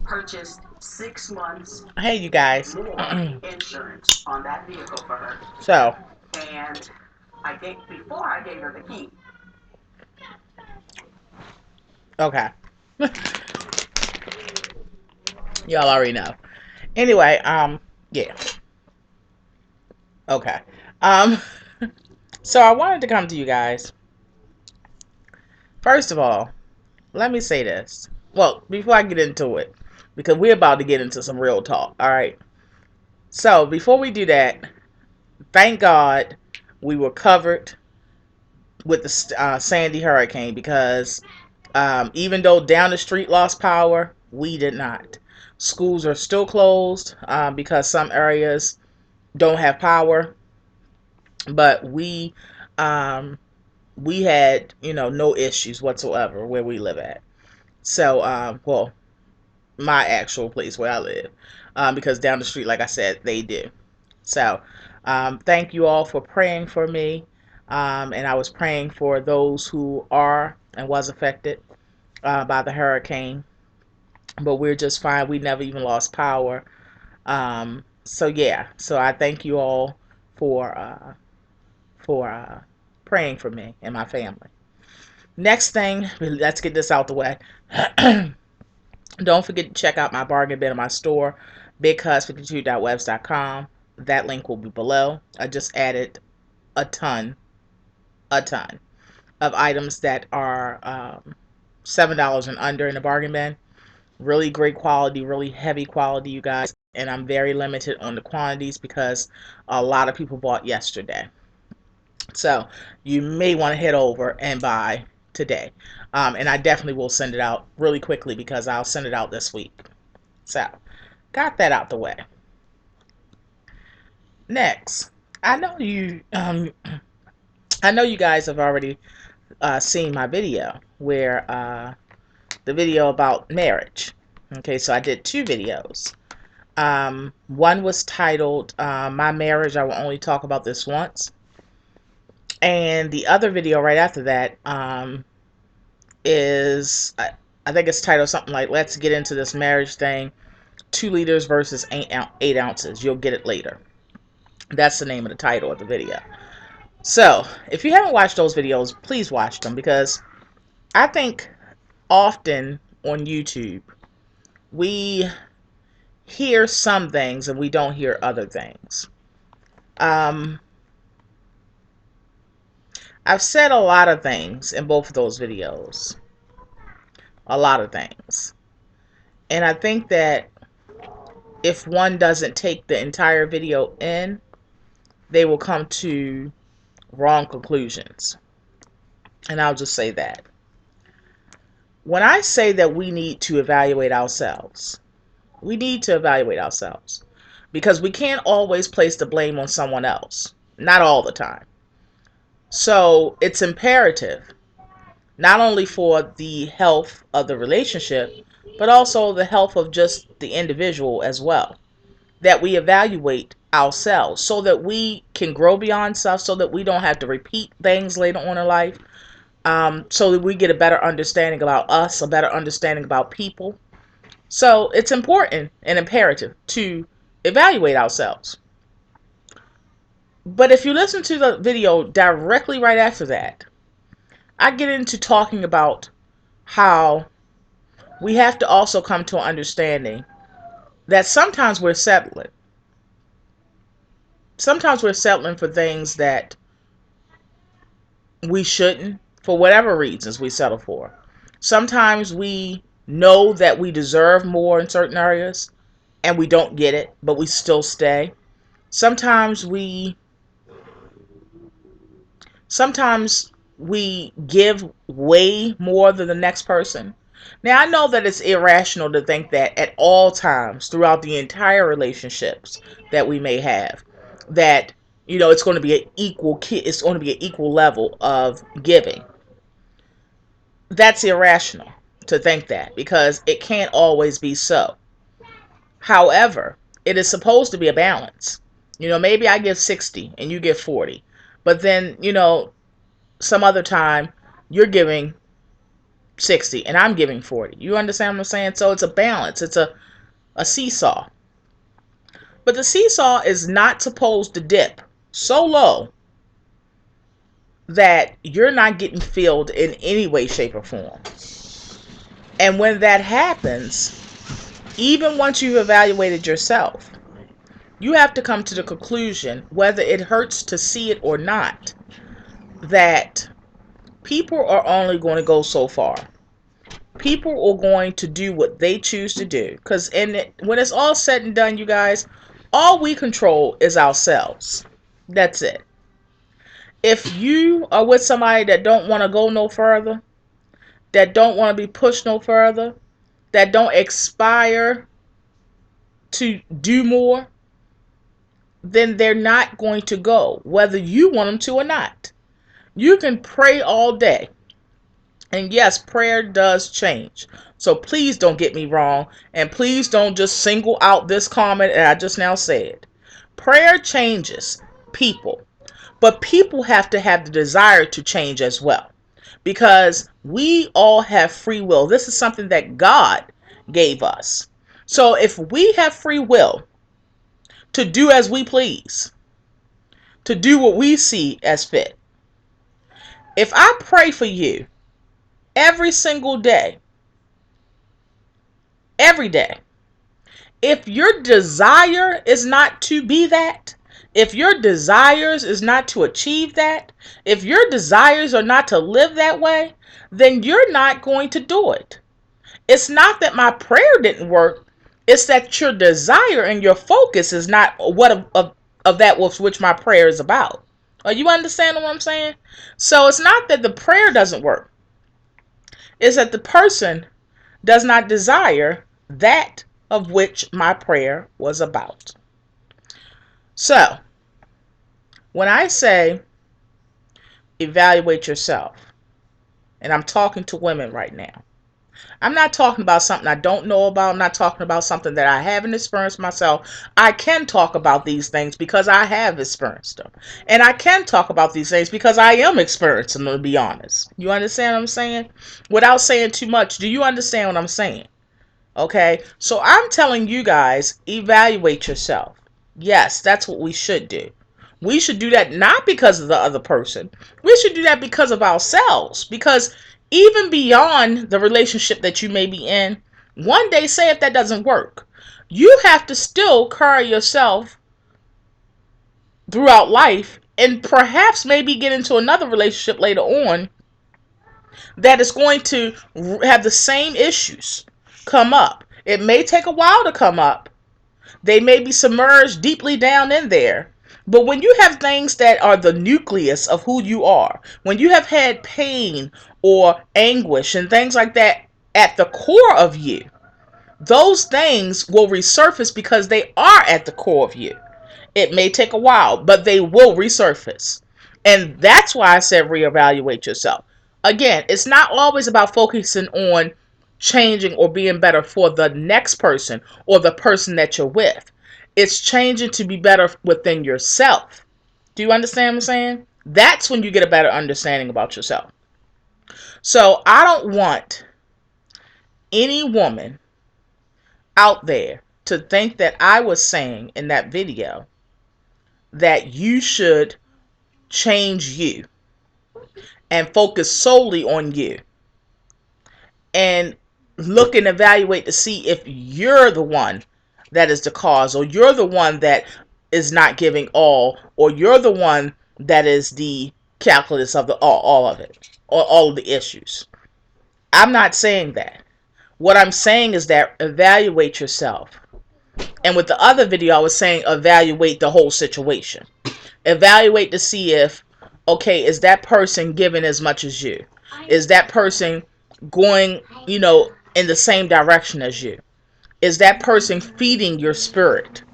purchased 6 months. Hey, you guys. More insurance on that vehicle for her. So, And I think before I gave her the key. okay. Y'all already know. Anyway, yeah. Okay. Um, so I wanted to come to you guys. First of all, let me say this. Well, before I get into it, because we're about to get into some real talk, all right? So, before we do that, thank God we were covered with the Sandy hurricane because even though down the street lost power, we did not. Schools are still closed because some areas don't have power, but um, we had no issues whatsoever where we live at. So, well, my actual place where I live, because down the street, like I said, they do. So, thank you all for praying for me, and I was praying for those who are and was affected by the hurricane. But we're just fine. We never even lost power. So yeah. So I thank you all for praying for me and my family. Next thing, let's get this out the way. Don't forget to check out my bargain bin in my store, bigcuz52.webs.com. That link will be below. I just added a ton, a ton of items that are $7 and under in the bargain bin. Really great quality, really heavy quality, you guys. And I'm very limited on the quantities because a lot of people bought yesterday. So you may want to head over and buy today. And I definitely will send it out really quickly because I'll send it out this week. So, got that out the way. Next, I know you. I know you guys have already seen my video where the video about marriage. Okay, so I did two videos. One was titled "My Marriage." I will only talk about this once, and the other video right after that is I think it's titled something like "Let's Get Into This Marriage Thing: 2 liters versus 8 ounces." You'll get it later. That's the name of the title of the video. So, if you haven't watched those videos, please watch them because I think often on YouTube we hear some things and we don't hear other things. Um, I've said a lot of things in both of those videos, a lot of things. And I think that if one doesn't take the entire video in, they will come to wrong conclusions. And I'll just say that. When I say that we need to evaluate ourselves, we need to evaluate ourselves because we can't always place the blame on someone else, not all the time. So it's imperative, not only for the health of the relationship, but also the health of just the individual as well, that we evaluate ourselves so that we can grow beyond stuff, so that we don't have to repeat things later on in life, so that we get a better understanding about us, a better understanding about people. So it's important and imperative to evaluate ourselves. But if you listen to the video directly right after that, I get into talking about how we have to also come to an understanding that sometimes we're settling. Sometimes we're settling for things that we shouldn't, for whatever reasons we settle for. Sometimes we know that we deserve more in certain areas and we don't get it, but we still stay. Sometimes we sometimes we give way more than the next person. Now, I know that it's irrational to think that at all times throughout the entire relationships that we may have, that it's going to be it's going to be an equal level of giving. That's irrational to think that because it can't always be so. However, it is supposed to be a balance. Maybe I give 60 and you give 40. But then, some other time you're giving 60 and I'm giving 40. You understand what I'm saying? So it's a balance. It's a seesaw. But the seesaw is not supposed to dip so low that you're not getting filled in any way, shape, or form. And when that happens, even once you've evaluated yourself, you have to come to the conclusion, whether it hurts to see it or not, that people are only going to go so far. People are going to do what they choose to do. Because when it's all said and done, you guys, all we control is ourselves. That's it. If you are with somebody that don't want to go no further, that don't want to be pushed no further, that don't aspire to do more, then they're not going to go, whether you want them to or not. You can pray all day. And yes, prayer does change. So please don't get me wrong. And please don't just single out this comment that I just now said. Prayer changes people. But people have to have the desire to change as well. Because we all have free will. This is something that God gave us. So if we have free will to do as we please, to do what we see as fit. If I pray for you every single day, every day, if your desire is not to be that, if your desires is not to achieve that, if your desires are not to live that way, then you're not going to do it. It's not that my prayer didn't work. It's that your desire and your focus is not what of that with which my prayer is about. Are you understanding what I'm saying? So it's not that the prayer doesn't work. It's that the person does not desire that of which my prayer was about. So, when I say evaluate yourself, and I'm talking to women right now, I'm not talking about something I don't know about. I'm not talking about something that I haven't experienced myself. I can talk about these things because I have experienced them. And I can talk about these things because I am experiencing them, to be honest. You understand what I'm saying? Without saying too much, do you understand what I'm saying? Okay? So I'm telling you guys, evaluate yourself. Yes, that's what we should do. We should do that not because of the other person. We should do that because of ourselves. Because even beyond the relationship that you may be in, one day, say if that doesn't work, you have to still carry yourself throughout life and perhaps maybe get into another relationship later on that is going to have the same issues come up. It may take a while to come up. They may be submerged deeply down in there. But when you have things that are the nucleus of who you are, when you have had pain or anguish and things like that at the core of you, those things will resurface because they are at the core of you. It may take a while, but they will resurface. And that's why I said reevaluate yourself. Again, it's not always about focusing on changing or being better for the next person or the person that you're with. It's changing to be better within yourself. Do you understand what I'm saying? That's when you get a better understanding about yourself. So I don't want any woman out there to think that I was saying in that video that you should change you and focus solely on you and look and evaluate to see if you're the one that is the cause, or you're the one that is not giving all, or you're the one that is the calculus of the all of it, or all of the issues. I'm not saying that. What I'm saying is that evaluate yourself. And with the other video, I was saying evaluate the whole situation. Evaluate to see if, okay, is that person giving as much as you? Is that person going, in the same direction as you? Is that person feeding your spirit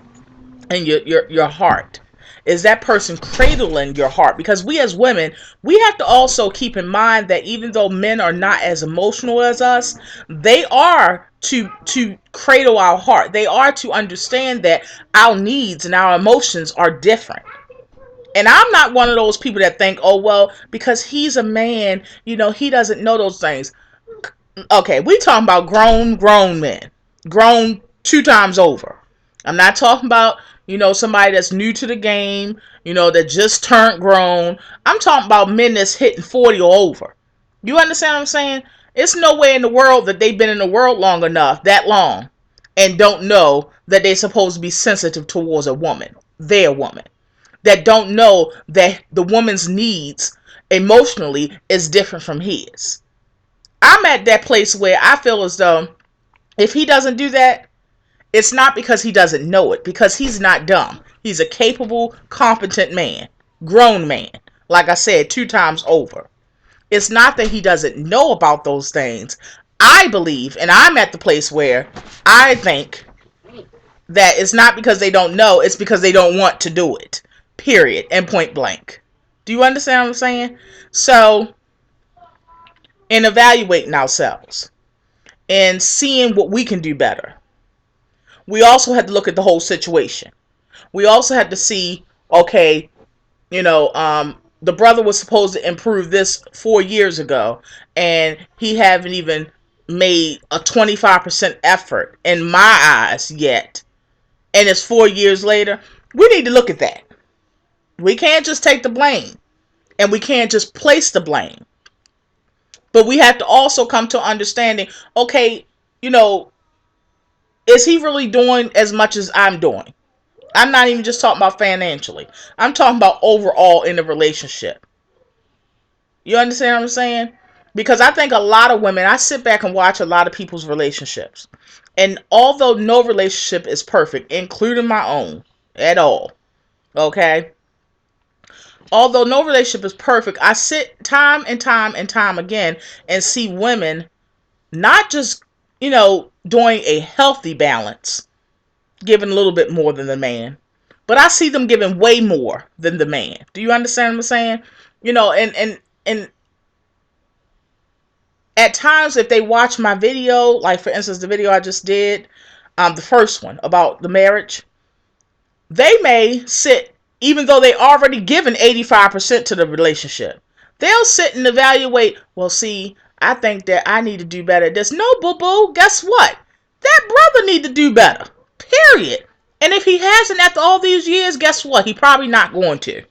and your heart? Is that person cradling your heart? Because we as women, we have to also keep in mind that even though men are not as emotional as us, they are to cradle our heart. They are to understand that our needs and our emotions are different. And I'm not one of those people that think, oh, well, because he's a man, he doesn't know those things. Okay, we talking about grown men. Grown 2 times over. I'm not talking about, somebody that's new to the game, that just turned grown. I'm talking about men that's hitting 40 or over. You understand what I'm saying? It's no way in the world that they've been in the world long enough, that long, and don't know that they're supposed to be sensitive towards a woman, their woman. That don't know that the woman's needs emotionally is different from his. I'm at that place where I feel as though if he doesn't do that, it's not because he doesn't know it, because he's not dumb. He's a capable, competent man, grown man. Like I said, 2 times over. It's not that he doesn't know about those things. I believe, and I'm at the place where I think that it's not because they don't know, it's because they don't want to do it. Period. And point blank. Do you understand what I'm saying? So, in evaluating ourselves and seeing what we can do better, we also had to look at the whole situation. We also had to see, okay, the brother was supposed to improve this 4 years ago, and he haven't even made a 25% effort in my eyes yet, and it's 4 years later. We need to look at that. We can't just take the blame, and we can't just place the blame, but we have to also come to understanding, okay, you know is he really doing as much as I'm doing? I'm not even just talking about financially. I'm talking about overall in the relationship. You understand what I'm saying? Because I think a lot of women, I sit back and watch a lot of people's relationships. And although no relationship is perfect, including my own at all, okay? Although no relationship is perfect, I sit time and time and time again and see women not just, doing a healthy balance, giving a little bit more than the man, but I see them giving way more than the man. Do you understand what I'm saying? And at times, if they watch my video, like for instance, the video I just did, the first one about the marriage, they may sit, even though they already given 85% to the relationship, they'll sit and evaluate, well, see, I think that I need to do better at this. No, boo-boo, guess what? That brother need to do better, period. And if he hasn't after all these years, guess what? He probably not going to.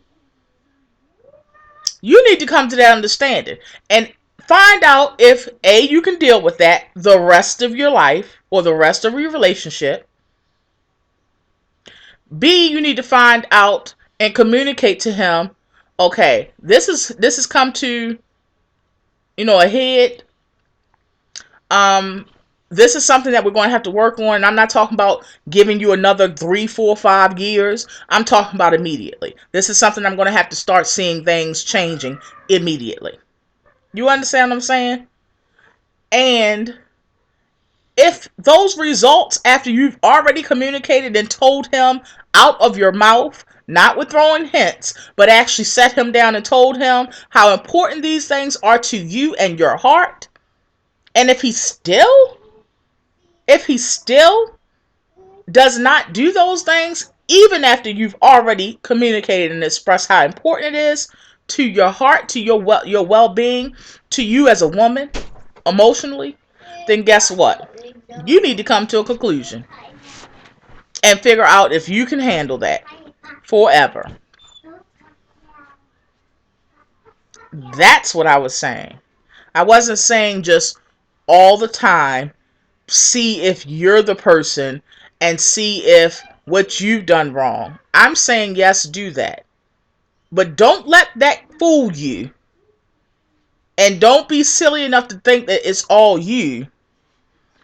You need to come to that understanding and find out if A, you can deal with that the rest of your life or the rest of your relationship. B, you need to find out and communicate to him, okay, this has come to, a head. This is something that we're going to have to work on. And I'm not talking about giving you another 3, 4, 5 years. I'm talking about immediately. This is something I'm going to have to start seeing things changing immediately. You understand what I'm saying? And if those results, after you've already communicated and told him out of your mouth, not with throwing hints, but actually set him down and told him how important these things are to you and your heart, and if he still does not do those things, even after you've already communicated and expressed how important it is to your heart, to your well-being, to you as a woman, emotionally, then guess what? You need to come to a conclusion and figure out if you can handle that forever. That's what I was saying. I wasn't saying just all the time, see if you're the person and see if what you've done wrong. I'm saying yes, do that. But don't let that fool you. And don't be silly enough to think that it's all you.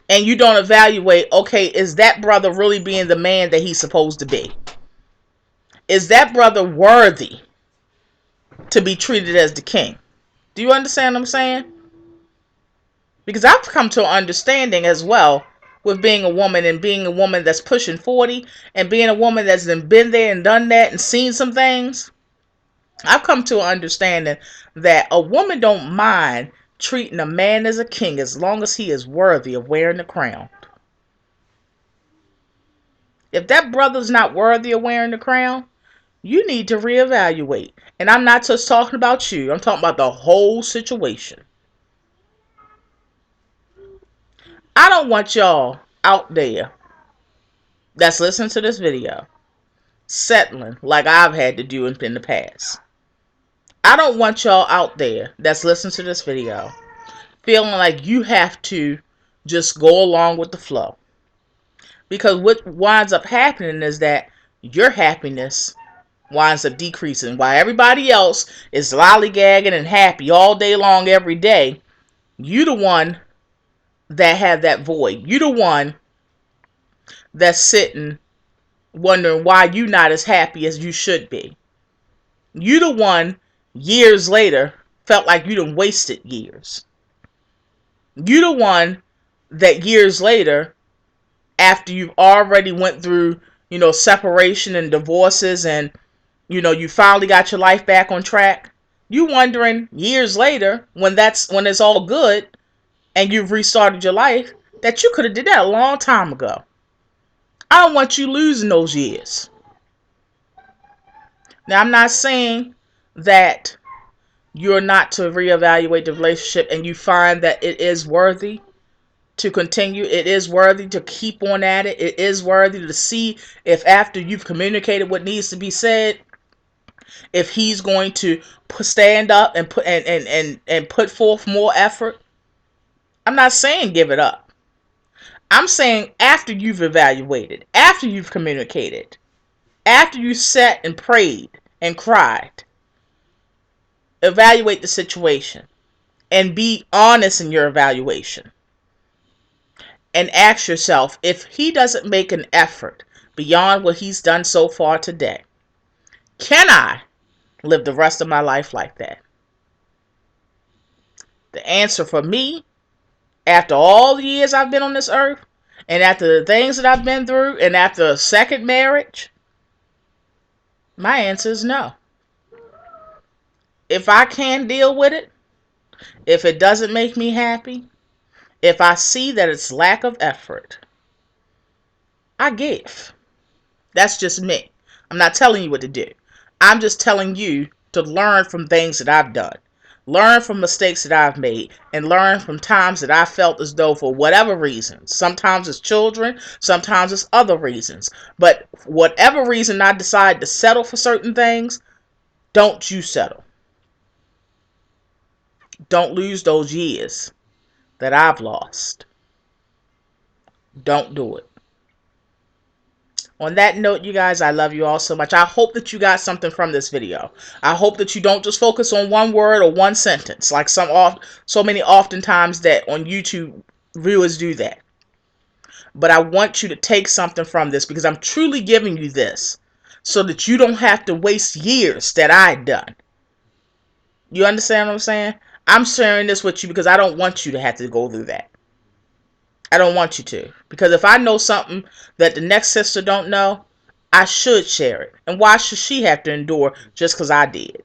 And you don't evaluate, okay, is that brother really being the man that he's supposed to be? Is that brother worthy to be treated as the king? Do you understand what I'm saying? Because I've come to an understanding as well with being a woman and being a woman that's pushing 40 and being a woman that's been there and done that and seen some things. I've come to an understanding that a woman don't mind treating a man as a king as long as he is worthy of wearing the crown. If that brother's not worthy of wearing the crown, you need to reevaluate. And I'm not just talking about you. I'm talking about the whole situation. I don't want y'all out there that's listening to this video settling like I've had to do in the past. I don't want y'all out there that's listening to this video feeling like you have to just go along with the flow. Because what winds up happening is that your happiness winds up decreasing. While everybody else is lollygagging and happy all day long every day, you the one that have that void. You the one that's sitting wondering why you not as happy as you should be. You the one years later felt like you done wasted years. You the one that years later, after you've already went through, separation and divorces, and you finally got your life back on track, you wondering years later when it's all good and you've restarted your life that you could have did that a long time ago. I don't want you losing those years. Now, I'm not saying that you're not to reevaluate the relationship and you find that it is worthy to continue. It is worthy to keep on at it. It is worthy to see if after you've communicated what needs to be said, if he's going to stand up and put forth more effort. I'm not saying give it up. I'm saying after you've evaluated, after you've communicated, after you sat and prayed and cried, evaluate the situation and be honest in your evaluation. And ask yourself, if he doesn't make an effort beyond what he's done so far today, can I live the rest of my life like that? The answer for me, after all the years I've been on this earth, and after the things that I've been through, and after a second marriage, my answer is no. If I can't deal with it, if it doesn't make me happy, if I see that it's lack of effort, I give. That's just me. I'm not telling you what to do. I'm just telling you to learn from things that I've done. Learn from mistakes that I've made, and learn from times that I felt as though, for whatever reasons, sometimes it's children, sometimes it's other reasons, but whatever reason I decide to settle for certain things, don't you settle. Don't lose those years that I've lost. Don't do it. On that note, you guys, I love you all so much. I hope that you got something from this video. I hope that you don't just focus on one word or one sentence like so many oftentimes that on YouTube viewers do that. But I want you to take something from this, because I'm truly giving you this so that you don't have to waste years that I've done. You understand what I'm saying? I'm sharing this with you because I don't want you to have to go through that. I don't want you to. Because if I know something that the next sister don't know, I should share it. And why should she have to endure just because I did?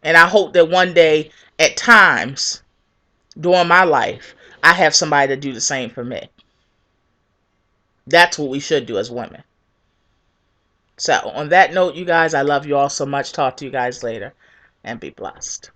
And I hope that one day, at times, during my life, I have somebody to do the same for me. That's what we should do as women. So, on that note, you guys, I love you all so much. Talk to you guys later. And be blessed.